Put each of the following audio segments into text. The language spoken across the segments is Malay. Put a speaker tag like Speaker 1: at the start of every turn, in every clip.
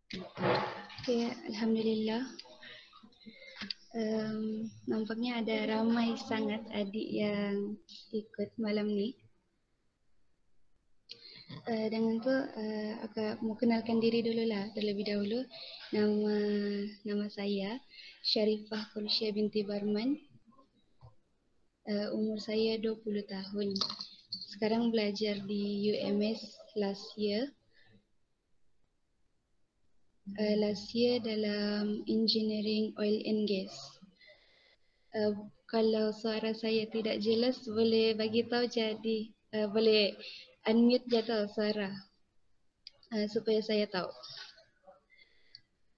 Speaker 1: Okay, Alhamdulillah. Nampaknya ada ramai sangat adik yang ikut malam ni. Dengan tu, aku mau kenalkan diri dulu lah terlebih dahulu. Nama saya Sharifah Kursia binti Barman. Umur saya 20 tahun. Sekarang belajar di UMS last year. Last year dalam Engineering Oil and Gas. Kalau suara saya tidak jelas, boleh bagi tahu jadi boleh unmute je tau suara supaya saya tahu.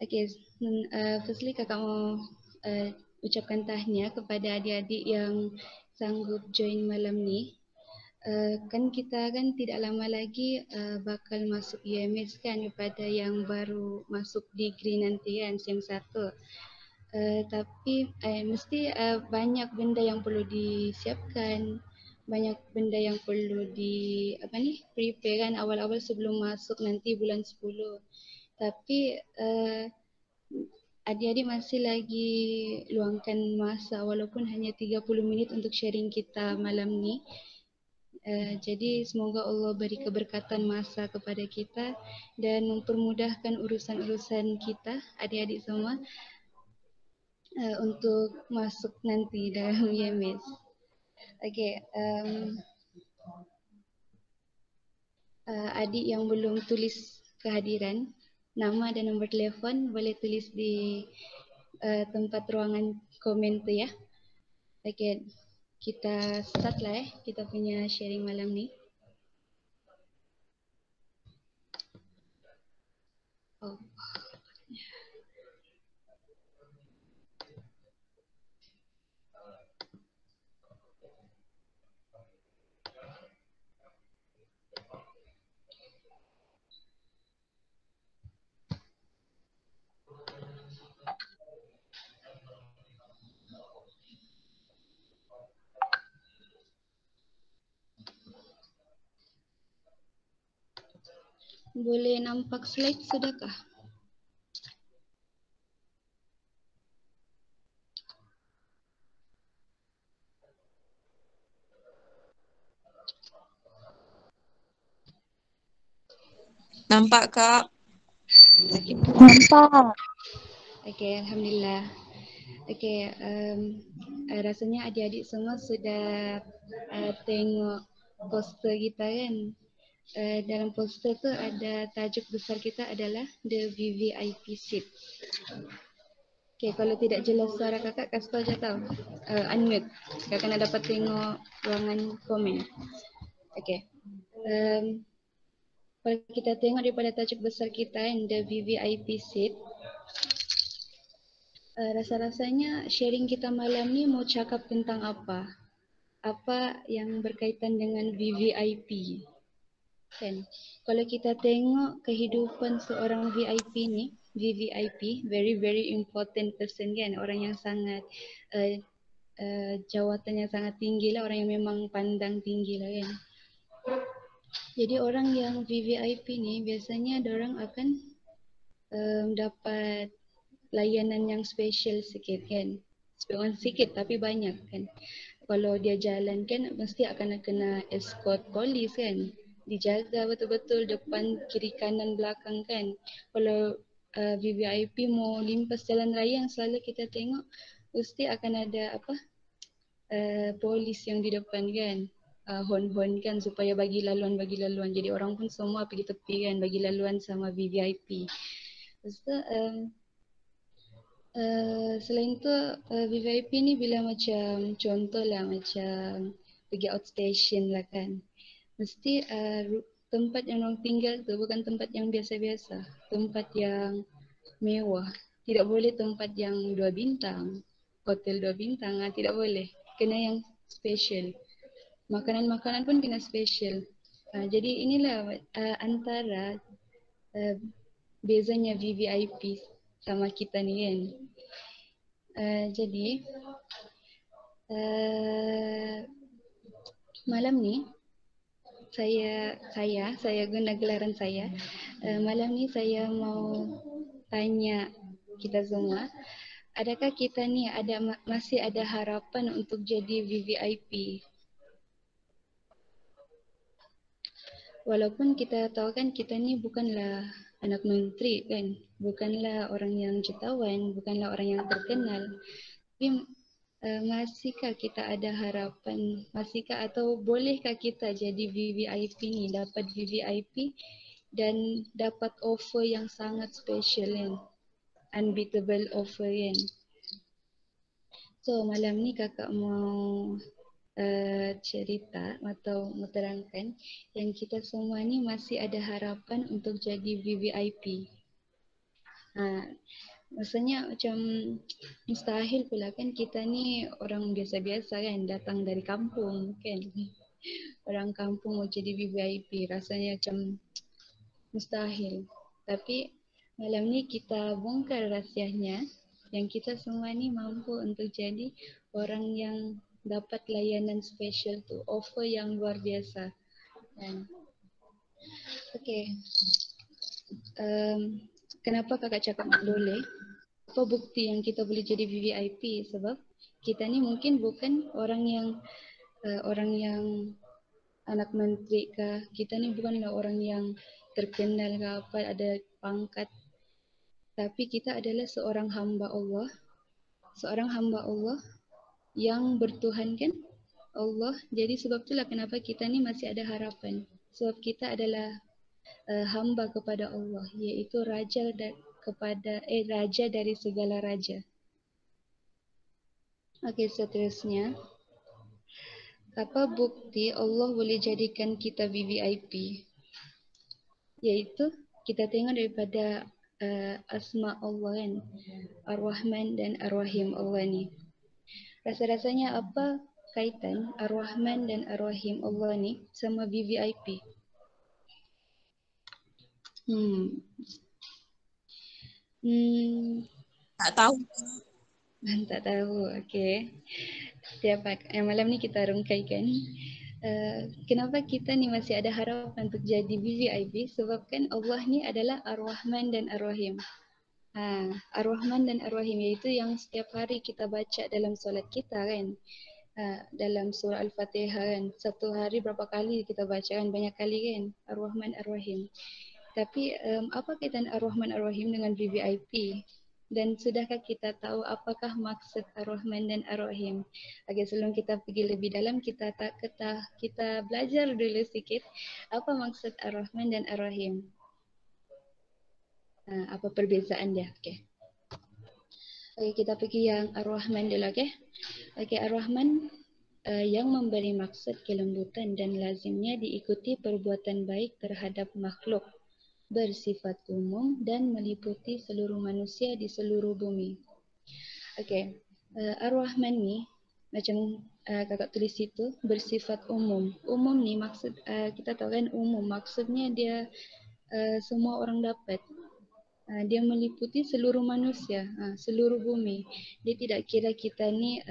Speaker 1: Okay, firstly kakak mau ucapkan tahniah kepada adik-adik yang sanggup join malam ni. Kan kita kan tidak lama lagi bakal masuk UMS kan kepada yang baru masuk degree nanti kan SEM 1. Tapi mesti banyak benda yang perlu disiapkan, banyak benda yang perlu prepare kan awal-awal sebelum masuk nanti bulan 10. Tapi adik-adik masih lagi luangkan masa walaupun hanya 30 minit untuk sharing kita malam ni. Jadi semoga Allah beri keberkatan masa kepada kita dan mempermudahkan urusan-urusan kita adik-adik semua untuk masuk nanti dalam UMS. Okay, adik yang belum tulis kehadiran, nama dan nombor telefon boleh tulis di tempat ruangan komen tu ya. Okay, kita start lah kita punya sharing malam ni. Oh. Boleh nampak slide sudahkah?
Speaker 2: Nampak Kak?
Speaker 3: Nampak.
Speaker 1: Okay, Alhamdulillah. Okay, rasanya adik-adik semua sudah tengok poster kita kan. Dalam poster tu ada tajuk besar kita adalah The VVIP Seat. Okay, kalau tidak jelas suara kakak, kasih tahu je tau. Unmute. Kakak nak dapat tengok ruangan komen. Okay. Kalau kita tengok daripada tajuk besar kita kan, The VVIP Seat. Rasa-rasanya sharing kita malam ni mau cakap tentang apa? Apa yang berkaitan dengan VVIP? Kan? Kalau kita tengok kehidupan seorang VIP ni, VVIP, very important person kan, orang yang sangat jawatannya sangat tinggi lah, orang yang memang pandang tinggi lah kan. Jadi orang yang VVIP ni biasanya orang akan dapat layanan yang special sikit kan. Bukan sikit tapi banyak kan. Kalau dia jalan kan mesti akan kena escort polis kan. Dijaga betul-betul depan, kiri, kanan, belakang kan. Kalau VVIP mau limpas jalan raya yang selalu kita tengok mesti akan ada polis yang di depan kan. Hon-hon kan supaya bagi laluan. Jadi orang pun semua pergi tepi kan bagi laluan sama VVIP. Lepas tu selain tu VVIP ni bila macam contoh lah macam pergi outstation lah kan, mesti tempat yang orang tinggal tu bukan tempat yang biasa-biasa, tempat yang mewah. Tidak boleh tempat yang 2 bintang, hotel 2 bintang, tidak boleh, kena yang special. Makanan-makanan pun kena special. Jadi inilah antara bezanya VVIP sama kita ni kan. Jadi malam ni saya guna gelaran saya. Malam ni saya mau tanya kita semua, adakah kita ni masih ada harapan untuk jadi VVIP? Walaupun kita tahu kan kita ni bukanlah anak menteri kan, bukanlah orang yang jutawan, bukanlah orang yang terkenal. Tapi masihkah kita ada harapan, masihkah atau bolehkah kita jadi VVIP ni, dapat VVIP dan dapat offer yang sangat special kan, unbeatable offer kan. So malam ni kakak mau cerita atau menerangkan yang kita semua ni masih ada harapan untuk jadi VVIP. Maksudnya macam mustahil pula kan, kita ni orang biasa-biasa kan, datang dari kampung kan. Orang kampung mau jadi VVIP rasanya macam mustahil. Tapi malam ni kita bongkar rahsianya yang kita semua ni mampu untuk jadi orang yang dapat layanan special tu, offer yang luar biasa. Okay. Kenapa kakak cakap boleh? Apa bukti yang kita boleh jadi VVIP? Sebab kita ni mungkin bukan orang yang anak menteri ke. Kita ni bukanlah orang yang terkenal ke apa, ada pangkat. Tapi kita adalah seorang hamba Allah. Seorang hamba Allah yang bertuhankan Allah. Jadi sebab itulah kenapa kita ni masih ada harapan. Sebab kita adalah hamba kepada Allah, iaitu raja dari segala raja. Okey, seterusnya. Apa bukti Allah boleh jadikan kita VVIP? Iaitu kita tengok daripada asma Allah kan, Ar-Rahman dan Ar-Rahim Allah ni. Rasa-rasanya apa kaitan Ar-Rahman dan Ar-Rahim Allah ni sama VVIP?
Speaker 2: Tak tahu.
Speaker 1: Tak tahu. Okey. Malam ni kita rungkaikan. Kenapa kita ni masih ada harapan untuk jadi VVIP? Sebab kan Allah ni adalah Ar-Rahman dan Ar-Rahim. Ar-Rahman dan Ar-Rahim iaitu yang setiap hari kita baca dalam solat kita kan. Dalam surah Al-Fatihah kan. Satu hari berapa kali kita baca kan? Banyak kali kan. Ar-Rahman Ar-Rahim. Tapi apa kaitan Ar-Rahman Ar-Rahim dengan VVIP? Dan sudahkah kita tahu apakah maksud Ar-Rahman dan Ar-Rahim? Okey, sebelum kita pergi lebih dalam, kita belajar dulu sikit apa maksud Ar-Rahman dan Ar-Rahim. Apa perbezaan dia? Okey, kita pergi yang Ar-Rahman dulu. Okey, Ar-Rahman yang memberi maksud kelembutan dan lazimnya diikuti perbuatan baik terhadap makhluk, bersifat umum dan meliputi seluruh manusia di seluruh bumi. Okey, Ar-Rahman ni macam kakak tulis itu bersifat umum. Umum ni maksud kita tahu kan, umum maksudnya dia semua orang dapat. Dia meliputi seluruh manusia, seluruh bumi. Dia tidak kira kita ni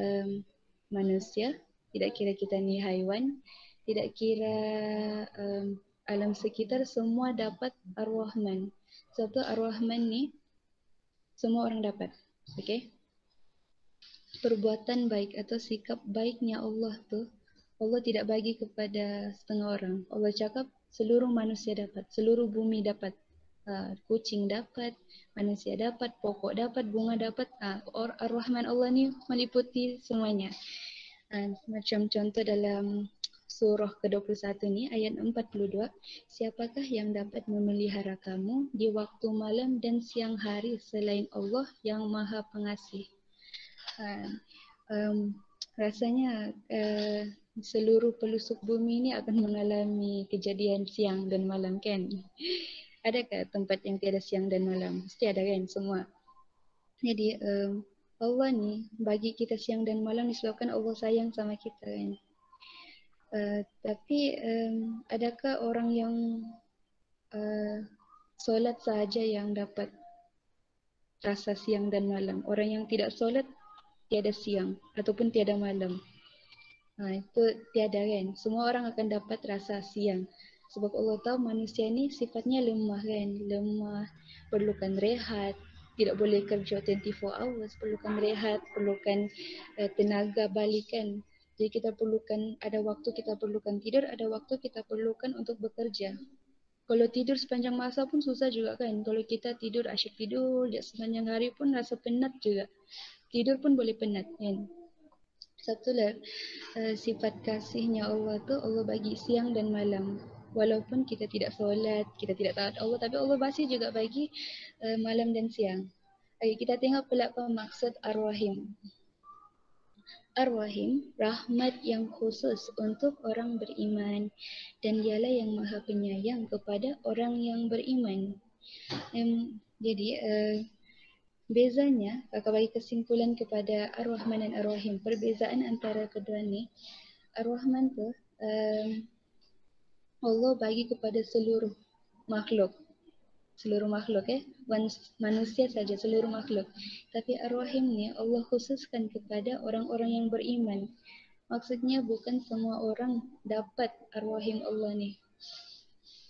Speaker 1: manusia, tidak kira kita ni haiwan, tidak kira alam sekitar, semua dapat Ar-Rahman. Sebab tu Ar-Rahman ni semua orang dapat. Okey. Perbuatan baik atau sikap baiknya Allah tu, Allah tidak bagi kepada setengah orang. Allah cakap seluruh manusia dapat, seluruh bumi dapat. Kucing dapat, manusia dapat, pokok dapat, bunga dapat. Ar-Rahman Allah ni meliputi semuanya. Macam contoh dalam surah ke-21 ni ayat 42, siapakah yang dapat memelihara kamu di waktu malam dan siang hari selain Allah yang Maha Pengasih? Rasanya seluruh pelosok bumi ni akan mengalami kejadian siang dan malam kan? Adakah tempat yang tiada siang dan malam? Mesti ada kan semua. Jadi Allah ni bagi kita siang dan malam disebabkan Allah sayang sama kita kan. Tapi adakah orang yang solat sahaja yang dapat rasa siang dan malam? Orang yang tidak solat tiada siang ataupun tiada malam. Itu tiada kan. Semua orang akan dapat rasa siang. Sebab Allah tahu manusia ni sifatnya lemah kan, lemah, perlukan rehat, tidak boleh kerja 24 hours, perlukan rehat, perlukan tenaga balikan. Jadi kita perlukan, ada waktu kita perlukan tidur, ada waktu kita perlukan untuk bekerja. Kalau tidur sepanjang masa pun susah juga kan. Kalau kita tidur asyik tidur, sepanjang hari pun rasa penat juga. Tidur pun boleh penat kan. Satu sifat kasihnya Allah tu Allah bagi siang dan malam. Walaupun kita tidak solat, kita tidak taat Allah, tapi Allah masih juga bagi malam dan siang. Okay, kita tengok pula apa maksud Ar-Rahim. Ar-Rahim, rahmat yang khusus untuk orang beriman dan dialah yang maha penyayang kepada orang yang beriman. Jadi, bezanya, kakak bagi kesimpulan kepada Ar-Rahman dan Ar-Rahim. Perbezaan antara kedua ni, Ar-Rahman tu Allah bagi kepada seluruh makhluk. Seluruh makhluk manusia saja, seluruh makhluk. Tapi Ar-Rahim ni Allah khususkan kepada orang-orang yang beriman. Maksudnya bukan semua orang dapat Ar-Rahim Allah ni.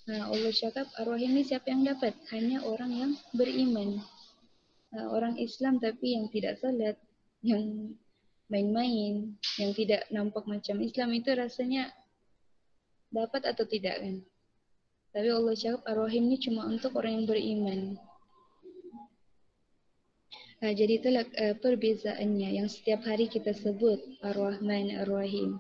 Speaker 1: Allah cakap Ar-Rahim ni siapa yang dapat? Hanya orang yang beriman. Orang Islam tapi yang tidak salat, yang main-main, yang tidak nampak macam Islam itu rasanya dapat atau tidak kan? Tapi Allah cakap Ar-Rahim ni cuma untuk orang yang beriman. Jadi itulah perbezaannya yang setiap hari kita sebut Ar-Rahman, Ar-Rahim.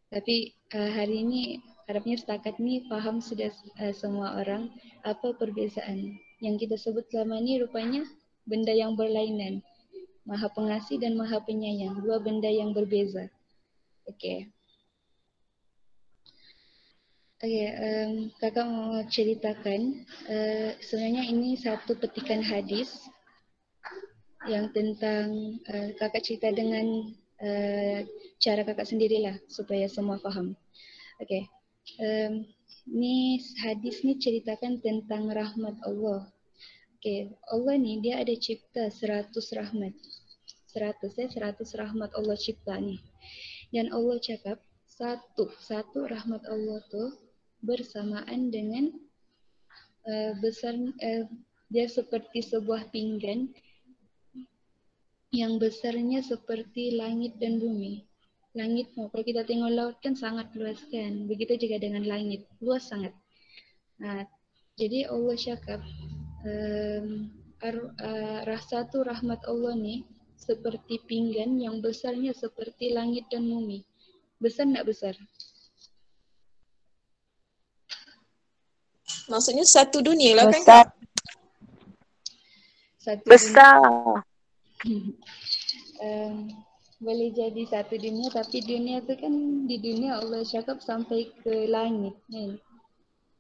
Speaker 1: Tapi hari ini harapnya setakat ni faham sudah semua orang apa perbezaan. Yang kita sebut selama ni rupanya benda yang berlainan. Maha Pengasih dan Maha Penyayang. Dua benda yang berbeza. Okey. Kakak mau ceritakan sebenarnya ini satu petikan hadis yang tentang kakak cerita dengan cara kakak sendirilah supaya semua faham. Okey. Ni hadis ni ceritakan tentang rahmat Allah. Okey, Allah ni dia ada cipta 100 rahmat. 100 rahmat Allah cipta ni. Dan Allah cakap satu rahmat Allah tu bersamaan dengan besar dia seperti sebuah pinggan yang besarnya seperti langit dan bumi. Langit, kalau kita tengok laut kan sangat luas kan. Begitu juga dengan langit, luas sangat. Jadi Allah cakap satu rahmat Allah ni seperti pinggan yang besarnya seperti langit dan bumi. Besar tak besar?
Speaker 2: Maksudnya satu dunia lah kan
Speaker 3: Besar.
Speaker 2: Kak?
Speaker 1: Satu
Speaker 3: Besar.
Speaker 1: Dunia, boleh jadi satu dunia, tapi dunia tu kan di dunia Allah cakap sampai ke langit kan.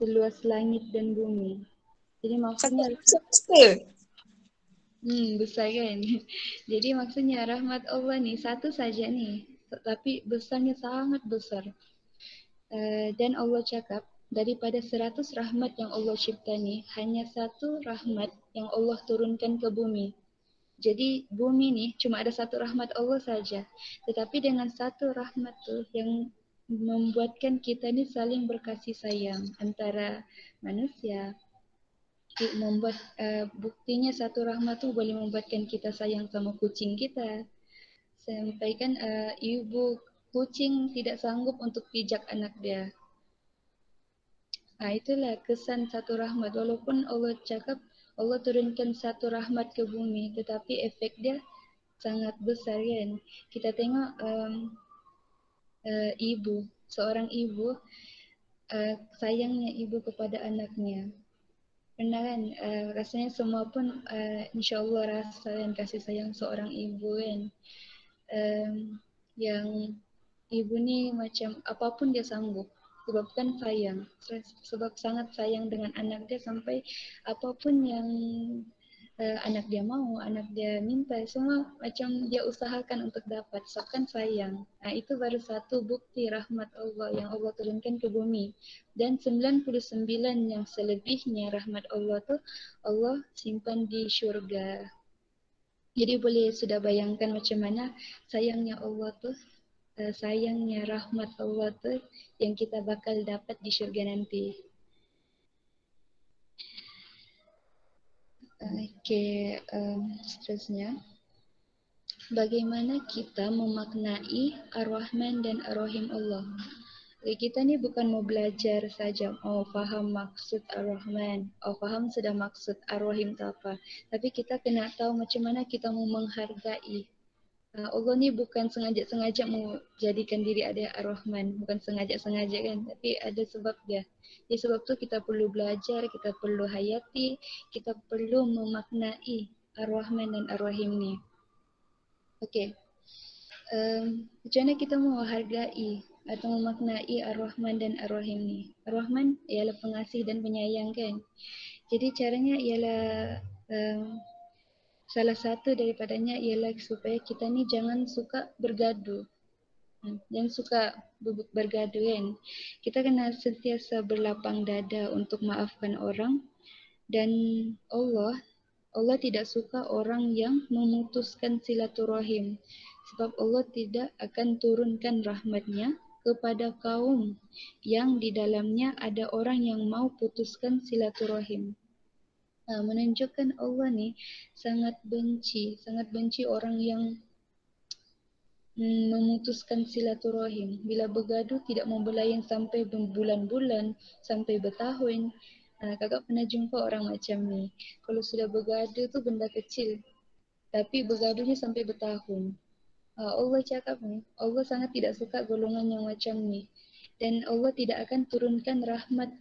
Speaker 1: Seluas langit dan bumi. Jadi maksudnya
Speaker 2: besar.
Speaker 1: Besar kan. Jadi maksudnya rahmat Allah ni satu saja ni, tapi besarnya sangat besar. Dan Allah cakap daripada 100 rahmat yang Allah cipta ni, hanya satu rahmat yang Allah turunkan ke bumi. Jadi bumi ni cuma ada satu rahmat Allah saja. Tetapi dengan satu rahmat tu yang membuatkan kita ni saling berkasih sayang antara manusia. Membuat buktinya satu rahmat tu boleh membuatkan kita sayang sama kucing kita. Sampaikan ibu kucing tidak sanggup untuk pijak anak dia. Itulah kesan satu rahmat. Walaupun Allah cakap Allah turunkan satu rahmat ke bumi, tetapi efek dia sangat besar kan. Kita tengok ibu, seorang ibu, sayangnya ibu kepada anaknya. Pernah kan, rasanya semua pun insyaAllah rasa dan kasih sayang seorang ibu kan. Yang ibu ni macam apapun dia sanggup. Sebab kan sayang, sebab sangat sayang dengan anak dia sampai apapun yang anak dia mau, anak dia minta, semua macam dia usahakan untuk dapat, sebab kan sayang. Itu baru satu bukti rahmat Allah yang Allah turunkan ke bumi. Dan 99 yang selebihnya rahmat Allah tu Allah simpan di syurga. Jadi boleh sudah bayangkan macam mana sayangnya Allah tu sayangnya rahmat Allah tuh yang kita bakal dapat di syurga nanti. Oke, seterusnya. Bagaimana kita memaknai Ar-Rahman dan Ar-Rahim Allah? Kita ni bukan mau belajar saja, faham maksud Ar-Rahman, faham sudah maksud Ar-Rahim itu apa. Tapi kita kena tahu macam mana kita mau menghargai. Allah ni bukan sengaja-sengaja mau jadikan diri ada Ar-Rahman, bukan sengaja-sengaja kan, tapi ada sebab dia. Jadi sebab tu kita perlu belajar, kita perlu hayati, kita perlu memaknai Ar-Rahman dan Ar-Rahim ni. Okey. Macam mana kita menghargai atau memaknai Ar-Rahman dan Ar-Rahim ni? Ar-Rahman ialah pengasih dan penyayang kan. Jadi caranya ialah salah satu daripadanya ialah supaya kita ni jangan suka bergaduh. Jangan suka bergaduh kan. Kita kena sentiasa berlapang dada untuk maafkan orang dan Allah tidak suka orang yang memutuskan silaturahim. Sebab Allah tidak akan turunkan rahmatnya kepada kaum yang di dalamnya ada orang yang mau putuskan silaturahim. Menunjukkan Allah ni sangat benci orang yang memutuskan silaturahim. Bila bergaduh tidak mau berlayan sampai berbulan-bulan, sampai bertahun. Kakak pernah jumpa orang macam ni. Kalau sudah bergaduh tu benda kecil. Tapi bergaduhnya sampai bertahun. Allah cakap ni, Allah sangat tidak suka golongan yang macam ni. Dan Allah tidak akan turunkan rahmat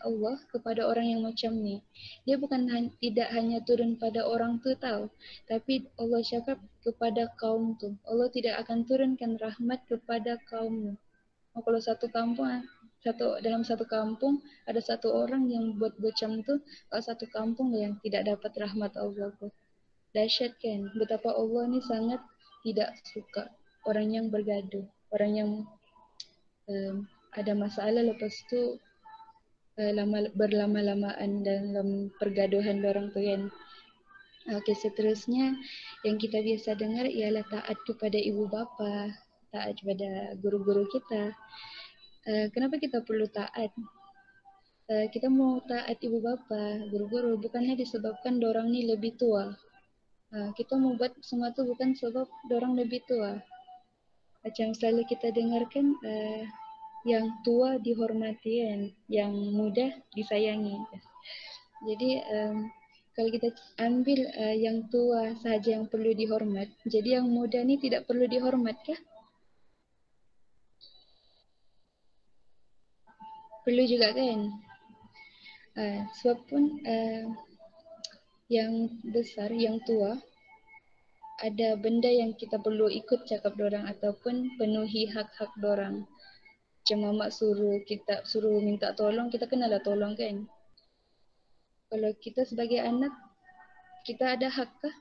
Speaker 1: Allah kepada orang yang macam ni. Dia bukan tidak hanya turun pada orang tu tahu, tapi Allah cakap kepada kaum tu. Allah tidak akan turunkan rahmat kepada kaum tu. Kalau dalam satu kampung ada satu orang yang buat macam tu, satu kampung yang tidak dapat rahmat Allah tu. Dahsyat kan, betapa Allah ni sangat tidak suka orang yang bergaduh, orang yang ada masalah lepas tu berlama-lamaan dalam pergaduhan orang tu kan. Okey, seterusnya yang kita biasa dengar ialah taat kepada ibu bapa, taat kepada guru-guru kita. Kenapa kita perlu taat? Kita mau taat ibu bapa, guru-guru bukannya disebabkan dorang ni lebih tua. Kita mau buat semua tu bukan sebab dorang lebih tua. Macam selalu kita dengarkan yang tua dihormati kan, yang muda disayangi. Jadi kalau kita ambil yang tua sahaja yang perlu dihormat, jadi yang muda ni tidak perlu dihormat kah? Perlu juga kan? Sebab pun yang besar, yang tua, ada benda yang kita perlu ikut cakap dorang ataupun penuhi hak-hak dorang. Macam mamak suruh minta tolong, kita kenalah tolong kan. Kalau kita sebagai anak, kita ada hak kah?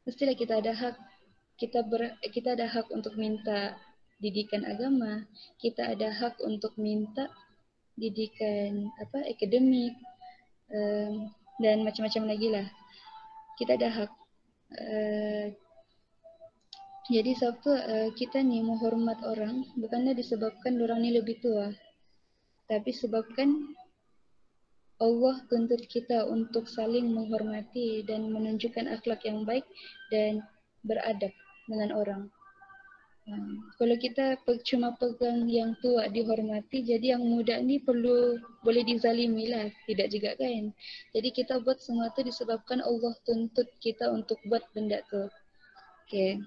Speaker 1: Mestilah kita ada hak. Kita ada hak untuk minta didikan agama. Kita ada hak untuk minta didikan akademik dan macam-macam lagi lah. Kita ada hak. Jadi sebab tu kita ni menghormat orang bukanlah disebabkan orang ni lebih tua, tapi sebabkan Allah tuntut kita untuk saling menghormati dan menunjukkan akhlak yang baik dan beradab dengan orang. Kalau kita cuma pegang yang tua dihormati, jadi yang muda ni boleh dizalimi lah, tidak juga kan. Jadi kita buat semua tu disebabkan Allah tuntut kita untuk buat benda tu. Okay.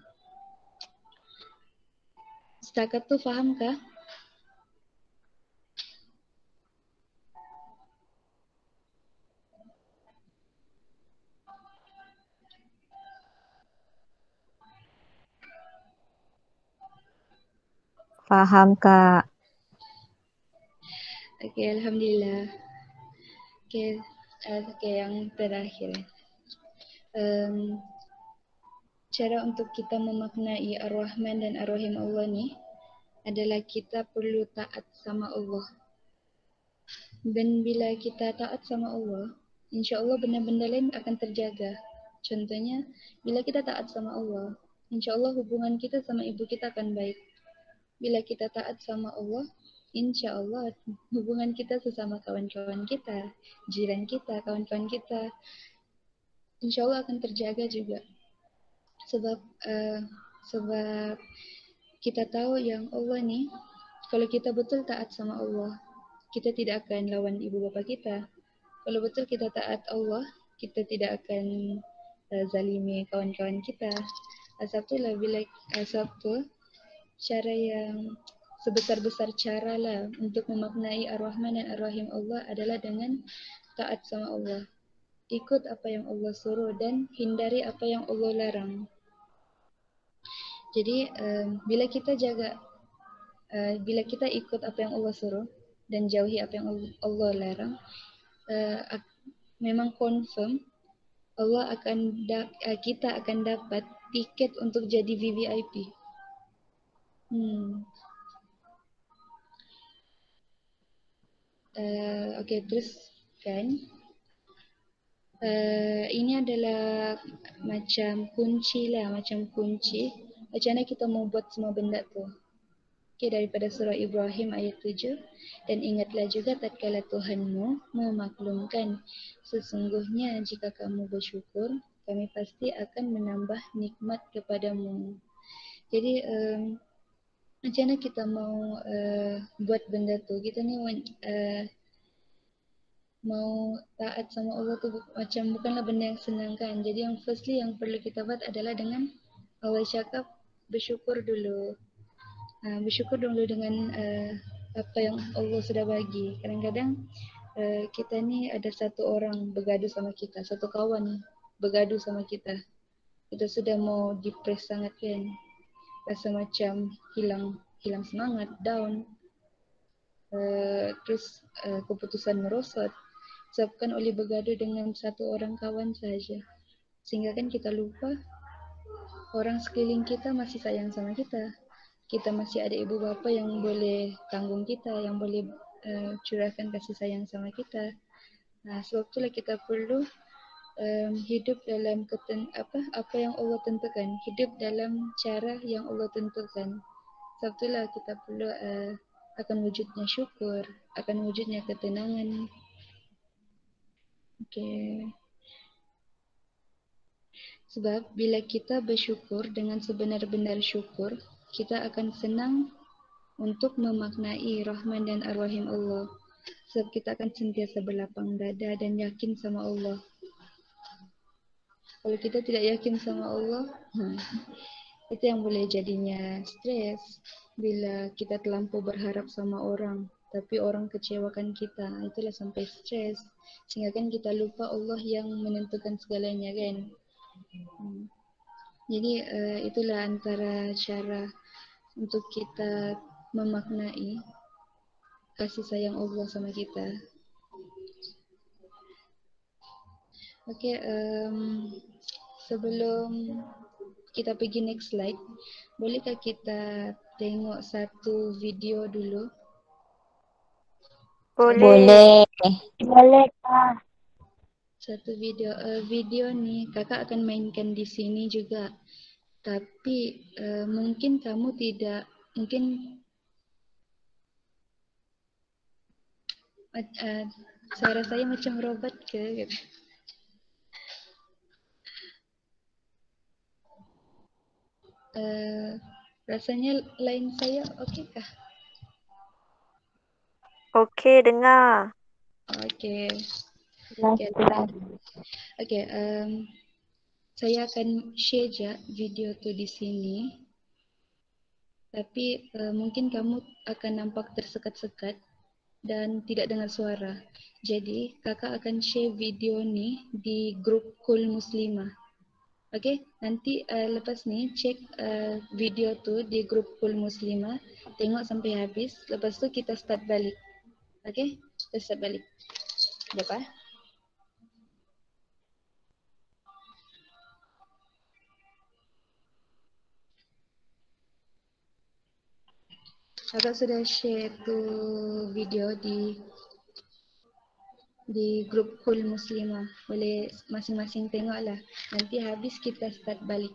Speaker 1: Setakat tu fahamkah?
Speaker 3: Faham, Kak.
Speaker 1: Okay, Alhamdulillah. Okay, yang terakhir. Cara untuk kita memaknai Ar-Rahman dan Ar-Rahim Allah ni adalah kita perlu taat sama Allah. Dan bila kita taat sama Allah, insya-Allah benda-benda lain akan terjaga. Contohnya, bila kita taat sama Allah, insya-Allah hubungan kita sama ibu kita akan baik. bila kita taat sama Allah, insya Allah hubungan kita sesama kawan-kawan kita, jiran kita, kawan-kawan kita, insya Allah akan terjaga juga. Sebab sebab kita tahu yang Allah ni, kalau kita betul taat sama Allah, kita tidak akan lawan ibu bapa kita. Kalau betul kita taat Allah, kita tidak akan zalimi kawan-kawan kita. Sebab tu lah bila sebab tu cara yang sebesar-besar cara lah untuk memaknai Ar-Rahman dan Ar-Rahim Allah adalah dengan taat sama Allah. Ikut apa yang Allah suruh dan hindari apa yang Allah larang. Jadi bila kita jaga, bila kita ikut apa yang Allah suruh dan jauhi apa yang Allah larang, memang confirm Allah akan kita akan dapat tiket untuk jadi VVIP. Okay, terus kan ini adalah macam kunci lah, macam kunci macam mana kita mau buat semua benda tu. Okay, daripada surah Ibrahim ayat 7. Dan ingatlah juga tatkala Tuhanmu memaklumkan, sesungguhnya jika kamu bersyukur, kami pasti akan menambah nikmat kepadamu. Jadi macam mana kita mau buat benda tu? Kita ni mau taat sama Allah tu macam bukanlah benda yang senang kan. Jadi yang firstly yang perlu kita buat adalah dengan Allah cakap bersyukur dulu. Bersyukur dulu dengan apa yang Allah sudah bagi. Kadang-kadang kita ni ada satu orang bergaduh sama kita, satu kawan bergaduh sama kita. Kita sudah mau depress sangat kan. Rasa macam hilang semangat, down. Terus keputusan merosot disebabkan oleh bergaduh dengan satu orang kawan saja. Sehingga kan kita lupa orang sekeliling kita masih sayang sama kita. Kita masih ada ibu bapa yang boleh tanggung kita, yang boleh curahkan kasih sayang sama kita. Sebab itulah kita perlu hidup dalam apa yang Allah tentukan, hidup dalam cara yang Allah tentukan. Sebab itulah kita perlu akan wujudnya syukur, akan wujudnya ketenangan. Okay. Sebab bila kita bersyukur dengan sebenar-benar syukur, kita akan senang untuk memaknai Rahman dan Ar-Rahim Allah. Sebab kita akan sentiasa berlapang dada dan yakin sama Allah. Kalau kita tidak yakin sama Allah, itu yang boleh jadinya stres. Bila kita terlampau berharap sama orang, tapi orang kecewakan kita, itulah sampai stres. Sehingga kan kita lupa Allah yang menentukan segalanya kan. Jadi itulah antara cara untuk kita memaknai kasih sayang Allah sama kita. Okay, sebelum kita pergi next slide, bolehkah kita tengok satu video dulu?
Speaker 3: Boleh.
Speaker 4: Boleh, Kak.
Speaker 1: Satu video. Video ni kakak akan mainkan di sini juga. Tapi mungkin kamu tidak, mungkin suara saya macam robot ke? Rasanya line saya okey kah?
Speaker 4: Okey, dengar.
Speaker 1: Okey.
Speaker 4: Jelas.
Speaker 1: Okey, saya akan share je video tu di sini. Tapi mungkin kamu akan nampak tersekat-sekat dan tidak dengar suara. Jadi kakak akan share video ni di grup Kul Muslimah. Okey, nanti lepas ni cek video tu di grup Kul Muslimah, tengok sampai habis. Lepas tu kita start balik. Okey, kita start balik. Sekejap ah. Kakak sudah share tu video di grup Kul Muslimah. Boleh masing-masing tengok lah. Nanti habis kita start balik.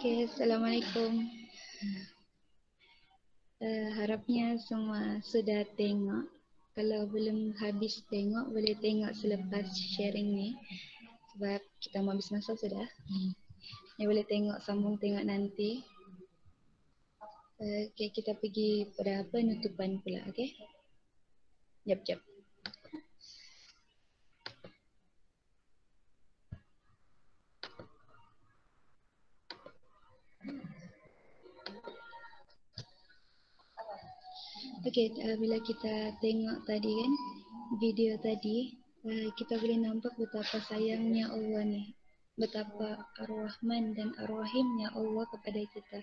Speaker 1: Okay, Assalamualaikum. Harapnya semua sudah tengok. Kalau belum habis tengok, boleh tengok selepas sharing ni. Sebab kita mau habis masa sudah. Ya, boleh tengok, sambung tengok nanti. Okay, kita pergi pada penutupan pula, okay? Jap. Okay, bila kita tengok tadi kan, video tadi, kita boleh nampak betapa sayangnya Allah ni. Betapa Ar-Rahman dan Ar-Rahimnya Allah kepada kita.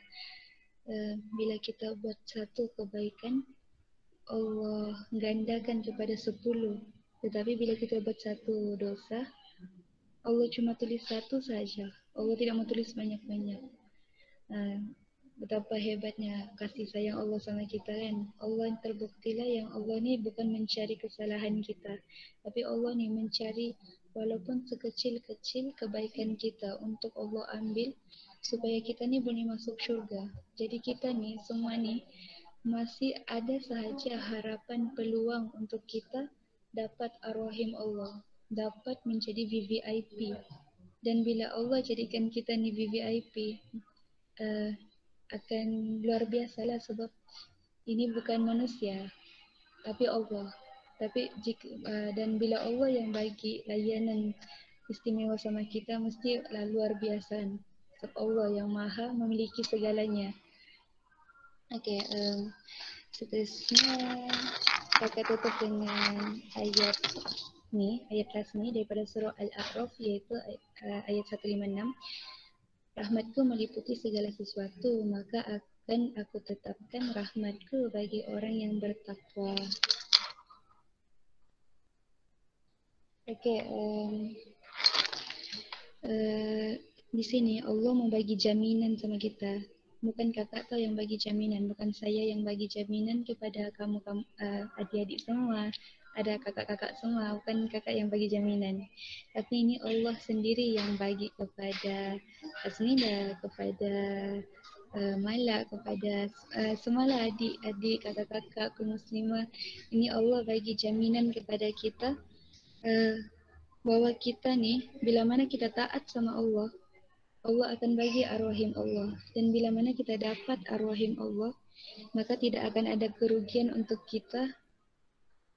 Speaker 1: Bila kita buat satu kebaikan, Allah gandakan kepada 10. Tetapi bila kita buat satu dosa, Allah cuma tulis satu saja. Allah tidak mau tulis banyak-banyak. Betapa hebatnya kasih sayang Allah sama kita kan. Allah terbuktilah yang Allah ni bukan mencari kesalahan kita, tapi Allah ni mencari walaupun sekecil-kecil kebaikan kita untuk Allah ambil supaya kita ni boleh masuk syurga. Jadi kita ni semua ni masih ada sahaja harapan peluang untuk kita dapat arwahim Allah, dapat menjadi VVIP. Dan bila Allah jadikan kita ni VVIP, akan luar biasa lah sebab ini bukan manusia, tapi Allah. Dan bila Allah yang bagi layanan istimewa sama kita, mesti lah luar biasa. Sebab Allah yang maha memiliki segalanya. Okey, seterusnya kakak tutup dengan ayat last ni daripada surah Al-A'raf, iaitu ayat 156. Rahmatku meliputi segala sesuatu, maka akan aku tetapkan rahmatku bagi orang yang bertakwa. Okey, di sini Allah membagi jaminan sama kita. Bukan kakak tau yang bagi jaminan, bukan saya yang bagi jaminan kepada kamu adik-adik semua, ada kakak-kakak semua, bukan kakak yang bagi jaminan. Tapi ini Allah sendiri yang bagi kepada Asnida, kepada Malak, kepada semualah adik-adik, kakak-kakak kaum muslimah. Ini Allah bagi jaminan kepada kita bahawa kita ni bila mana kita taat sama Allah, Allah akan bagi arwahim Allah. Dan bila mana kita dapat arwahim Allah, maka tidak akan ada kerugian untuk kita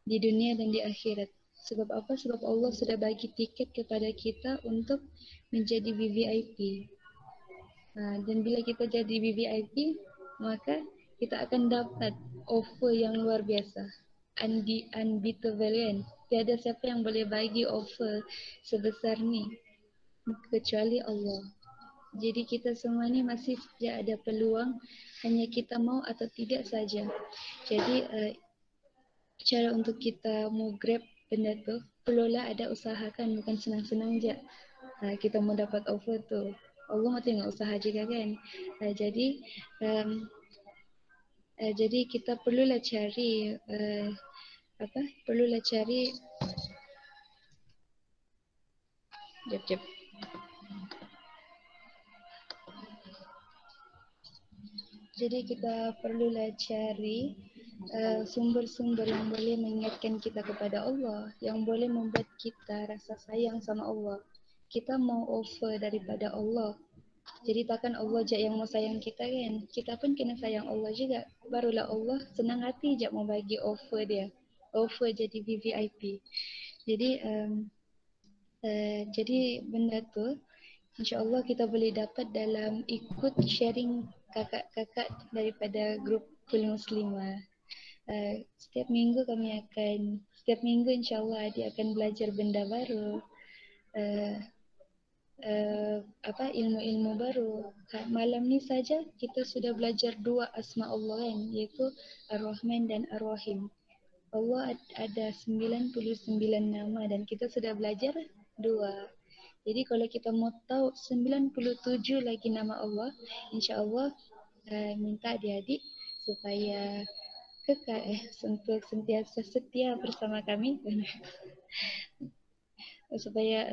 Speaker 1: di dunia dan di akhirat. Sebab apa? Sebab Allah sudah bagi tiket kepada kita untuk menjadi VVIP. Dan bila kita jadi VVIP, maka kita akan dapat offer yang luar biasa. Unbeatable kan? Tiada siapa yang boleh bagi offer sebesar ni kecuali Allah. Jadi kita semua ni masih saja ada peluang, hanya kita mau atau tidak saja. Jadi cara untuk kita mau grab benda tu, perlulah ada usaha kan, bukan senang-senang je. Kita mau dapat offer tu, Allah mau tengok usaha juga kan. Jadi kita perlulah cari jap. Jadi kita perlulah cari sumber-sumber yang boleh mengingatkan kita kepada Allah, yang boleh membuat kita rasa sayang sama Allah. Kita mau offer daripada Allah. Jadi takkan Allah je yang mau sayang kita kan? Kita pun kena sayang Allah juga. Barulah Allah senang hati je mau bagi offer dia. Offer jadi VVIP. Jadi benda tu InsyaAllah kita boleh dapat dalam ikut sharing kakak-kakak daripada grup Kul Muslimah. Setiap minggu insyaAllah adik akan belajar benda baru, ilmu-ilmu baru. Malam ni saja kita sudah belajar 2 asma Allah kan, iaitu Ar-Rahman dan Ar-Rahim. Allah ada 99 nama dan kita sudah belajar 2. Jadi kalau kita mau tahu 97 lagi nama Allah, insya-Allah minta adik-adik supaya kekal sentiasa setia bersama kami supaya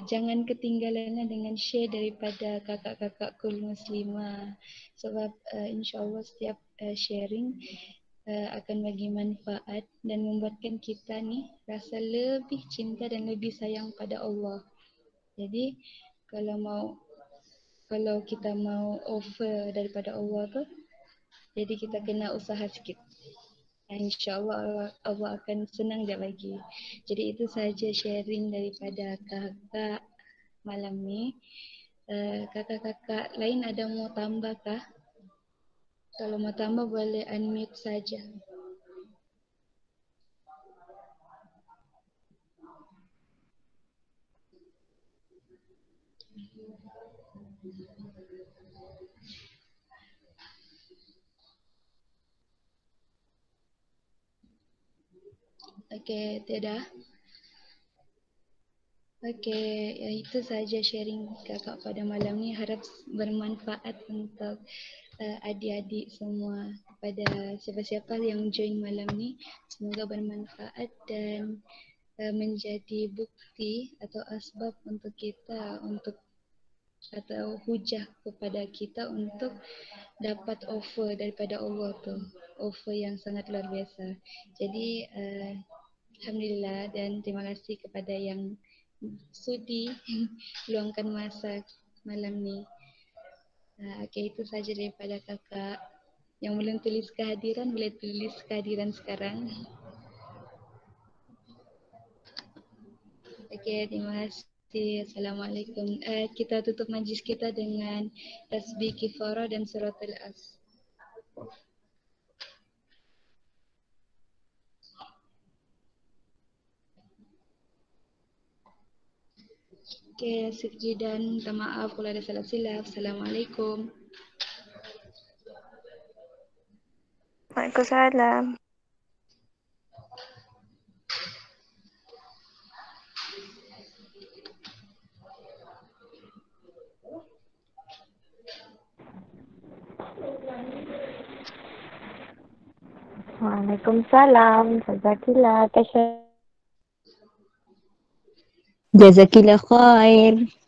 Speaker 1: jangan ketinggalan dengan share daripada kakak-kakak Kul Muslimah, sebab insya-Allah setiap sharing akan bagi manfaat dan membuatkan kita ni rasa lebih cinta dan lebih sayang pada Allah. Jadi kalau kita mau offer daripada Allah tu, jadi kita kena usaha sikit. InsyaAllah Allah akan senang dia bagi. Jadi itu sahaja sharing daripada kakak malam ni. Kakak-kakak lain ada mau tambah kah? Kalau mau tambah boleh unmute saja. Okey, tiada. Okey, ya itu saja sharing kakak pada malam ni. Harap bermanfaat untuk adik-adik semua. Kepada siapa-siapa yang join malam ni, semoga bermanfaat dan menjadi bukti atau asbab untuk kita untuk atau hujah kepada kita untuk dapat offer daripada Allah tu, offer yang sangat luar biasa. Jadi alhamdulillah dan terima kasih kepada yang sudi luangkan masa malam ni. Okey, itu saja daripada kakak. Yang belum tulis kehadiran boleh tulis kehadiran sekarang. Okey, terima kasih. Assalamualaikum. Kita tutup majlis kita dengan tasbih kifarah dan suratul as. Okey, Siti dan minta maaf kalau ada salah silap. Assalamualaikum.
Speaker 4: Waalaikumsalam. Waalaikumsalam. Jazakillah. Tasha.
Speaker 3: Jazakillah khair.